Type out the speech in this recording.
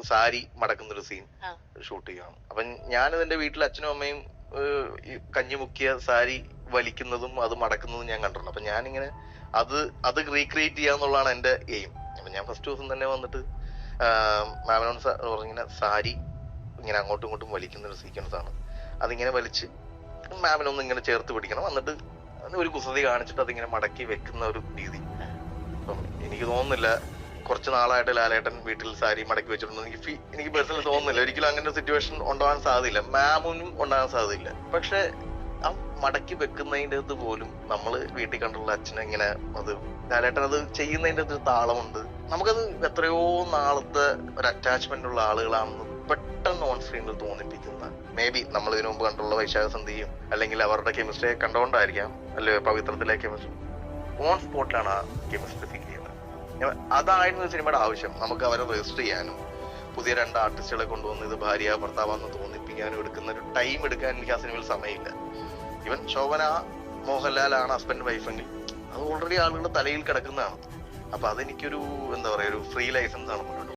Sari മടക്കുന്നൊരു scene shoot ചെയ്യുകയാണ്. അപ്പൊ ഞാനിത് വീട്ടിൽ അച്ഛനും അമ്മയും ഈ കഞ്ഞി മുക്കിയ സാരി വലിക്കുന്നതും അത് മടക്കുന്നതും ഞാൻ കണ്ടിട്ടുണ്ട്. അപ്പൊ ഞാനിങ്ങനെ അത് റീക്രിയേറ്റ് ചെയ്യാന്നുള്ളതാണ് എന്റെ എയിം. അപ്പൊ ഞാൻ ഫസ്റ്റ് ദിവസം തന്നെ വന്നിട്ട് മാമനോൻ പറഞ്ഞിങ്ങനെ സാരി ഇങ്ങനെ അങ്ങോട്ടും ഇങ്ങോട്ടും വലിക്കുന്ന ഒരു സീക്വൻസ് ആണ്. അതിങ്ങനെ വലിച്ച് മാമിനൊന്ന് ഇങ്ങനെ ചേർത്ത് പിടിക്കണം, എന്നിട്ട് ഒരു കുസൃതി കാണിച്ചിട്ട് അതിങ്ങനെ മടക്കി വെക്കുന്ന ഒരു രീതി. അപ്പം എനിക്ക് തോന്നുന്നില്ല കുറച്ച് നാളായിട്ട് ലാലേട്ടൻ വീട്ടിൽ സാരി മടക്കി വെച്ചിട്ടുണ്ടെന്ന് എനിക്ക് പേഴ്സണലി തോന്നുന്നില്ല. ഒരിക്കലും അങ്ങനെ ഒരു സിറ്റുവേഷൻ ഉണ്ടാകാൻ സാധ്യതയില്ല, മാമിനും ഉണ്ടാകാൻ സാധ്യതയില്ല. പക്ഷെ ആ മടക്കി വെക്കുന്നതിൻ്റെ അത് പോലും നമ്മള് വീട്ടിൽ കണ്ടുള്ള അച്ഛനെ ഇങ്ങനെ അത് ലാലേട്ടൻ അത് ചെയ്യുന്നതിൻ്റെ ഒരു താളമുണ്ട്. നമുക്കത് എത്രയോ നാളത്തെ ഒരു അറ്റാച്ച്മെന്റ് ഉള്ള ആളുകളാണെന്ന് പെട്ടെന്ന് ഓൺ സ്ക്രീനിൽ തോന്നിപ്പിക്കുന്ന, മേ ബി നമ്മൾ ഇതിനു മുമ്പ് കണ്ടുള്ള വൈശാഖ സന്ധിയും അല്ലെങ്കിൽ അവരുടെ കെമിസ്ട്രി കണ്ടുകൊണ്ടായിരിക്കാം, അല്ലെ പവിത്രത്തിലെ കെമിസ്ട്രി ഓൺ സ്പോട്ടിലാണ് ആ കെമിസ്ട്രി ഫീൽ ചെയ്യുന്നത്. അതായിരുന്നു സിനിമയുടെ ആവശ്യം. നമുക്ക് അവരെ രജിസ്റ്റർ ചെയ്യാനും പുതിയ 2 ആർട്ടിസ്റ്റുകളെ കൊണ്ടുവന്ന് ഇത് ഭാര്യ ഭർത്താവെന്ന് തോന്നിപ്പിക്കാനും എടുക്കുന്ന ഒരു ടൈം എടുക്കാൻ എനിക്ക് ആ സിനിമയിൽ സമയമില്ല. ഈവൻ ശോഭന മോഹൻലാലാണ് ഹസ്ബൻഡ് വൈഫെങ്കിൽ അത് ഓൾറെഡി ആളുകളുടെ തലയിൽ കിടക്കുന്നതാണ്. അപ്പൊ അതെനിക്കൊരു എന്താ പറയാ ഒരു ഫ്രീ ലൈസൻസ് ആണ്.